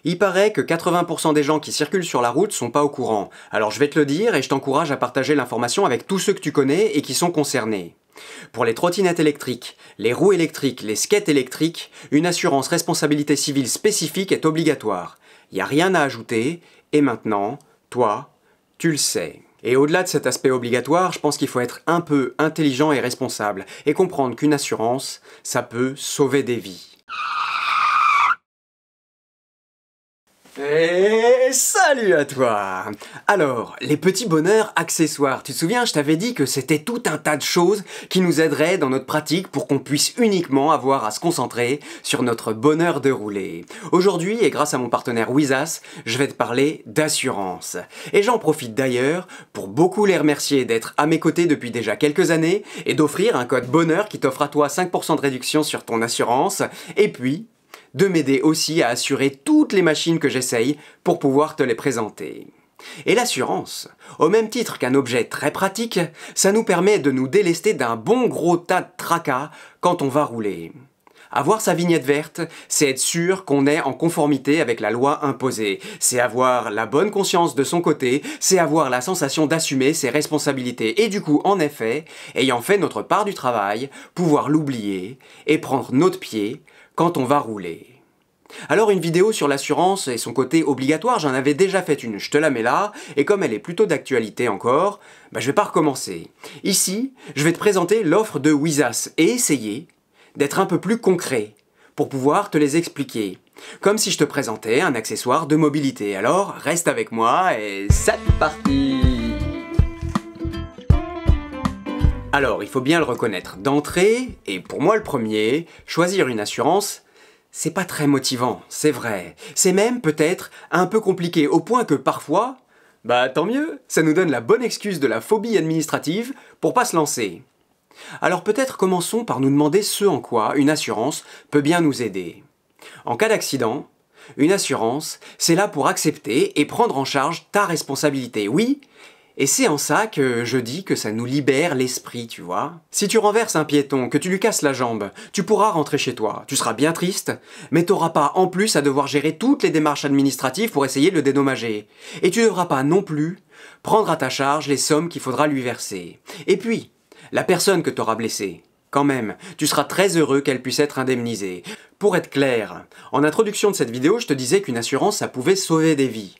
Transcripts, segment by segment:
Il paraît que 80% des gens qui circulent sur la route sont pas au courant. Alors je vais te le dire et je t'encourage à partager l'information avec tous ceux que tu connais et qui sont concernés. Pour les trottinettes électriques, les roues électriques, les skates électriques, une assurance responsabilité civile spécifique est obligatoire. Il n'y a rien à ajouter, et maintenant, toi, tu le sais. Et au-delà de cet aspect obligatoire, je pense qu'il faut être un peu intelligent et responsable, et comprendre qu'une assurance, ça peut sauver des vies. Et salut à toi! Alors, les petits bonheurs accessoires. Tu te souviens, je t'avais dit que c'était tout un tas de choses qui nous aideraient dans notre pratique pour qu'on puisse uniquement avoir à se concentrer sur notre bonheur de rouler. Aujourd'hui, et grâce à mon partenaire Wizas, je vais te parler d'assurance. Et j'en profite d'ailleurs pour beaucoup les remercier d'être à mes côtés depuis déjà quelques années et d'offrir un code bonheur qui t'offre à toi 5% de réduction sur ton assurance. Et puis, de m'aider aussi à assurer toutes les machines que j'essaye pour pouvoir te les présenter. Et l'assurance, au même titre qu'un objet très pratique, ça nous permet de nous délester d'un bon gros tas de tracas quand on va rouler. Avoir sa vignette verte, c'est être sûr qu'on est en conformité avec la loi imposée. C'est avoir la bonne conscience de son côté, c'est avoir la sensation d'assumer ses responsabilités. Et du coup, en effet, ayant fait notre part du travail, pouvoir l'oublier et prendre notre pied quand on va rouler. Alors une vidéo sur l'assurance et son côté obligatoire, j'en avais déjà fait une, je te la mets là, et comme elle est plutôt d'actualité encore, je vais pas recommencer. Ici, je vais te présenter l'offre de Wizas et essayer d'être un peu plus concret pour pouvoir te les expliquer. Comme si je te présentais un accessoire de mobilité. Alors, reste avec moi et c'est parti! Alors, il faut bien le reconnaître d'entrée, et pour moi le premier, choisir une assurance, c'est pas très motivant, c'est vrai. C'est même peut-être un peu compliqué, au point que parfois, tant mieux, ça nous donne la bonne excuse de la phobie administrative pour pas se lancer. Alors peut-être commençons par nous demander ce en quoi une assurance peut bien nous aider. En cas d'accident, une assurance, c'est là pour accepter et prendre en charge ta responsabilité, oui. Et c'est en ça que je dis que ça nous libère l'esprit, tu vois. Si tu renverses un piéton, que tu lui casses la jambe, tu pourras rentrer chez toi. Tu seras bien triste, mais t'auras pas en plus à devoir gérer toutes les démarches administratives pour essayer de le dédommager. Et tu devras pas non plus prendre à ta charge les sommes qu'il faudra lui verser. Et puis, la personne que t'auras blessée, quand même, tu seras très heureux qu'elle puisse être indemnisée. Pour être clair, en introduction de cette vidéo, je te disais qu'une assurance, ça pouvait sauver des vies.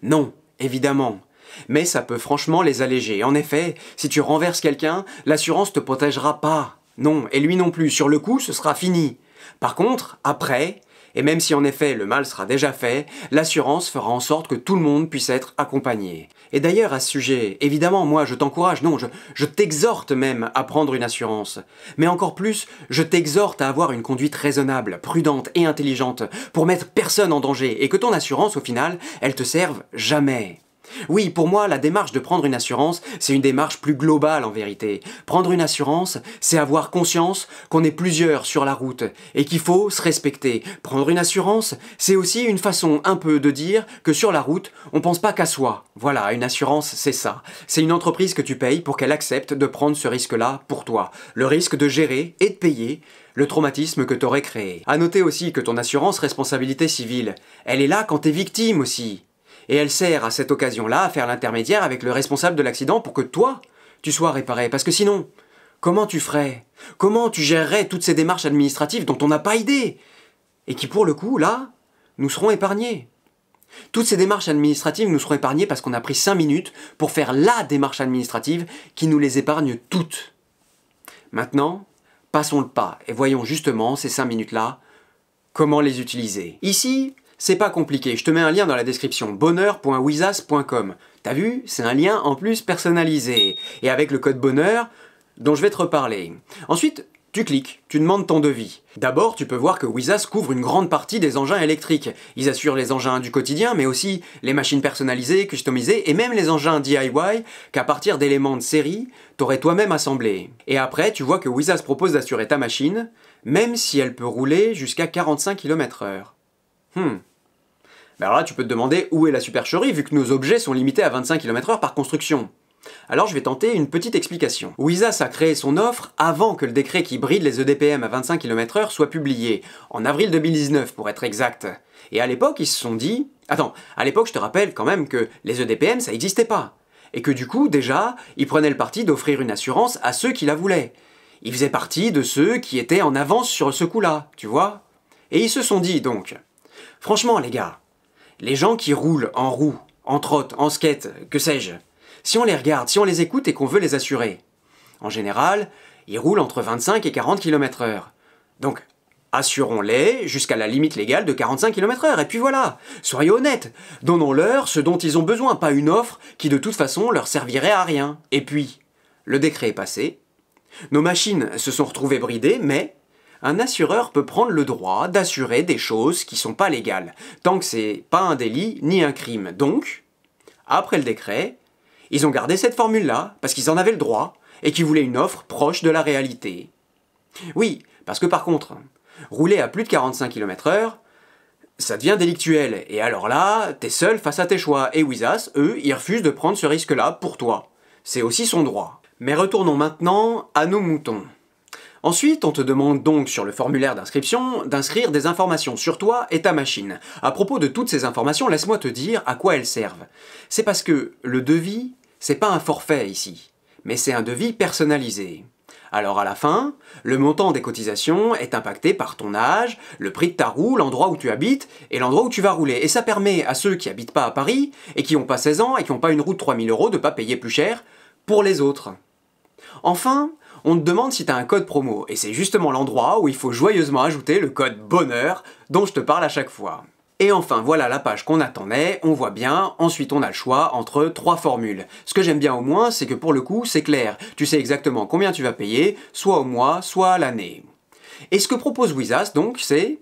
Non, évidemment. Mais ça peut franchement les alléger. En effet, si tu renverses quelqu'un, l'assurance te protégera pas. Non, et lui non plus. Sur le coup, ce sera fini. Par contre, après, et même si en effet le mal sera déjà fait, l'assurance fera en sorte que tout le monde puisse être accompagné. Et d'ailleurs à ce sujet, évidemment moi je t'encourage, non, je t'exhorte même à prendre une assurance. Mais encore plus, je t'exhorte à avoir une conduite raisonnable, prudente et intelligente pour mettre personne en danger et que ton assurance au final, elle te serve jamais. Oui, pour moi, la démarche de prendre une assurance, c'est une démarche plus globale en vérité. Prendre une assurance, c'est avoir conscience qu'on est plusieurs sur la route et qu'il faut se respecter. Prendre une assurance, c'est aussi une façon un peu de dire que sur la route, on pense pas qu'à soi. Voilà, une assurance, c'est ça. C'est une entreprise que tu payes pour qu'elle accepte de prendre ce risque-là pour toi. Le risque de gérer et de payer le traumatisme que t'aurais créé. À noter aussi que ton assurance responsabilité civile, elle est là quand t'es victime aussi. Et elle sert à cette occasion-là à faire l'intermédiaire avec le responsable de l'accident pour que toi, tu sois réparé. Parce que sinon, comment tu ferais? Comment tu gérerais toutes ces démarches administratives dont on n'a pas idée? Et qui pour le coup, là, nous seront épargnées. Toutes ces démarches administratives nous seront épargnées parce qu'on a pris 5 minutes pour faire la démarche administrative qui nous les épargne toutes. Maintenant, passons le pas et voyons justement ces 5 minutes-là, comment les utiliser. Ici, c'est pas compliqué, je te mets un lien dans la description, bonheur.wizas.com. T'as vu? C'est un lien en plus personnalisé. Et avec le code bonheur, dont je vais te reparler. Ensuite, tu cliques, tu demandes ton devis. D'abord, tu peux voir que Wizas couvre une grande partie des engins électriques. Ils assurent les engins du quotidien, mais aussi les machines personnalisées, customisées, et même les engins DIY qu'à partir d'éléments de série, t'aurais toi-même assemblés. Et après, tu vois que Wizas propose d'assurer ta machine, même si elle peut rouler jusqu'à 45 km/h. Alors là, tu peux te demander où est la supercherie, vu que nos objets sont limités à 25 km/h par construction. Alors je vais tenter une petite explication. Wizas a créé son offre avant que le décret qui bride les EDPM à 25 km/h soit publié, en avril 2019 pour être exact. Et à l'époque, ils se sont dit... Attends, à l'époque, je te rappelle quand même que les EDPM, ça n'existait pas. Et que du coup, déjà, ils prenaient le parti d'offrir une assurance à ceux qui la voulaient. Ils faisaient partie de ceux qui étaient en avance sur ce coup-là, tu vois? Et ils se sont dit donc, franchement les gars, les gens qui roulent en roue, en trotte, en skate, que sais-je, si on les regarde, si on les écoute et qu'on veut les assurer, en général, ils roulent entre 25 et 40 km/h. Donc, assurons-les jusqu'à la limite légale de 45 km/h, et puis voilà, soyez honnêtes, donnons-leur ce dont ils ont besoin, pas une offre qui de toute façon leur servirait à rien. Et puis, le décret est passé, nos machines se sont retrouvées bridées, mais un assureur peut prendre le droit d'assurer des choses qui sont pas légales, tant que c'est pas un délit ni un crime. Donc, après le décret, ils ont gardé cette formule-là, parce qu'ils en avaient le droit, et qu'ils voulaient une offre proche de la réalité. Oui, parce que par contre, rouler à plus de 45 km/h, ça devient délictuel, et alors là, t'es seul face à tes choix, et Wizas, eux, ils refusent de prendre ce risque-là pour toi. C'est aussi son droit. Mais retournons maintenant à nos moutons. Ensuite, on te demande donc sur le formulaire d'inscription d'inscrire des informations sur toi et ta machine. À propos de toutes ces informations, laisse-moi te dire à quoi elles servent. C'est parce que le devis, c'est pas un forfait ici, mais c'est un devis personnalisé. Alors à la fin, le montant des cotisations est impacté par ton âge, le prix de ta roue, l'endroit où tu habites et l'endroit où tu vas rouler. Et ça permet à ceux qui habitent pas à Paris et qui n'ont pas 16 ans et qui n'ont pas une roue de 3000 € de pas payer plus cher pour les autres. Enfin, on te demande si tu as un code promo, et c'est justement l'endroit où il faut joyeusement ajouter le code BONHEUR dont je te parle à chaque fois. Et enfin, voilà la page qu'on attendait, on voit bien, ensuite on a le choix entre 3 formules. Ce que j'aime bien au moins, c'est que pour le coup, c'est clair, tu sais exactement combien tu vas payer, soit au mois, soit à l'année. Et ce que propose Wizas, donc, c'est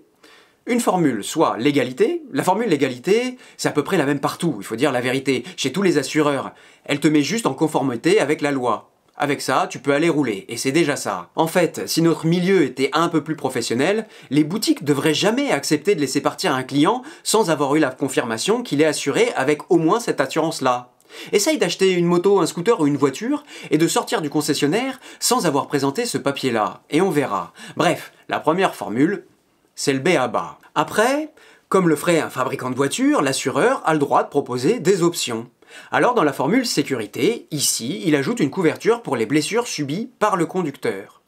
une formule, soit légalité. La formule légalité, c'est à peu près la même partout, il faut dire la vérité, chez tous les assureurs. Elle te met juste en conformité avec la loi. Avec ça, tu peux aller rouler, et c'est déjà ça. En fait, si notre milieu était un peu plus professionnel, les boutiques devraient jamais accepter de laisser partir un client sans avoir eu la confirmation qu'il est assuré avec au moins cette assurance-là. Essaye d'acheter une moto, un scooter ou une voiture, et de sortir du concessionnaire sans avoir présenté ce papier-là, et on verra. Bref, la première formule, c'est le b.a.-ba. Après, comme le ferait un fabricant de voitures, l'assureur a le droit de proposer des options. Alors dans la formule sécurité, ici, il ajoute une couverture pour les blessures subies par le conducteur.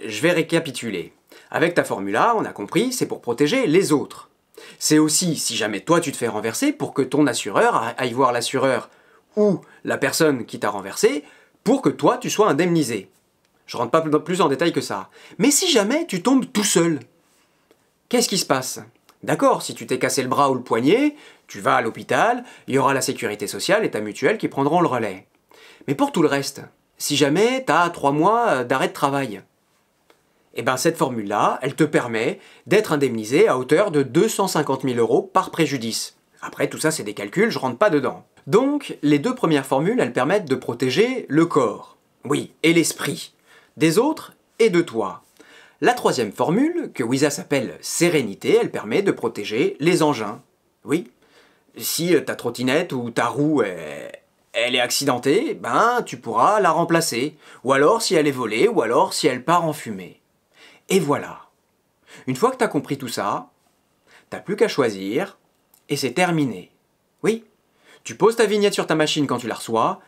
Je vais récapituler. Avec ta formule A, on a compris, c'est pour protéger les autres. C'est aussi, si jamais toi tu te fais renverser, pour que ton assureur aille voir l'assureur ou la personne qui t'a renversé, pour que toi tu sois indemnisé. Je rentre pas plus en détail que ça. Mais si jamais tu tombes tout seul, qu'est-ce qui se passe ? D'accord, si tu t'es cassé le bras ou le poignet, tu vas à l'hôpital, il y aura la sécurité sociale et ta mutuelle qui prendront le relais. Mais pour tout le reste, si jamais t'as 3 mois d'arrêt de travail, eh ben cette formule-là, elle te permet d'être indemnisé à hauteur de 250 000 € par préjudice. Après, tout ça, c'est des calculs, je rentre pas dedans. Donc, les 2 premières formules, elles permettent de protéger le corps, oui, et l'esprit, des autres et de toi. La 3e formule, que Wizas appelle sérénité, elle permet de protéger les engins. Oui, si ta trottinette ou ta roue elle est accidentée, ben tu pourras la remplacer. Ou alors si elle est volée, ou alors si elle part en fumée. Et voilà. Une fois que tu as compris tout ça, t'as plus qu'à choisir, et c'est terminé. Oui, tu poses ta vignette sur ta machine quand tu la reçois,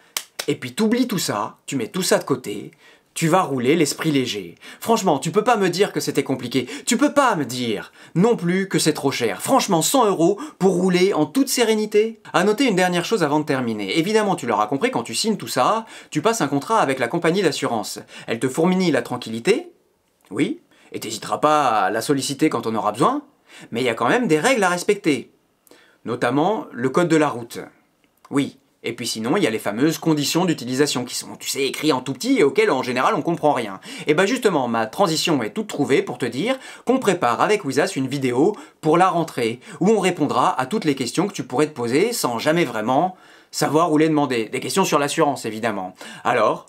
et puis t'oublies tout ça, tu mets tout ça de côté, tu vas rouler l'esprit léger. Franchement, tu peux pas me dire que c'était compliqué. Tu peux pas me dire non plus que c'est trop cher. Franchement, 100 € pour rouler en toute sérénité. À noter une dernière chose avant de terminer. Évidemment, tu l'auras compris, quand tu signes tout ça, tu passes un contrat avec la compagnie d'assurance. Elle te fournit la tranquillité, oui, et t'hésiteras pas à la solliciter quand on aura besoin, mais il y a quand même des règles à respecter. Notamment le code de la route. Oui. Et puis sinon, il y a les fameuses conditions d'utilisation qui sont, tu sais, écrites en tout petit et auxquelles en général on comprend rien. Et bah justement, ma transition est toute trouvée pour te dire qu'on prépare avec Wizas une vidéo pour la rentrée, où on répondra à toutes les questions que tu pourrais te poser sans jamais vraiment savoir où les demander. Des questions sur l'assurance, évidemment. Alors,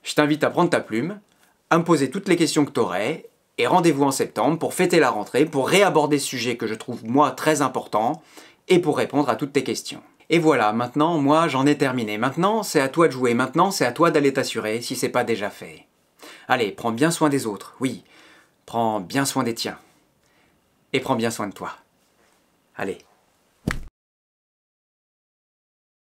je t'invite à prendre ta plume, à me poser toutes les questions que tu aurais, et rendez-vous en septembre pour fêter la rentrée, pour réaborder ce sujet que je trouve moi très important, et pour répondre à toutes tes questions. Et voilà, maintenant, moi, j'en ai terminé. Maintenant, c'est à toi de jouer. Maintenant, c'est à toi d'aller t'assurer, si c'est pas déjà fait. Allez, prends bien soin des autres. Oui, prends bien soin des tiens. Et prends bien soin de toi. Allez.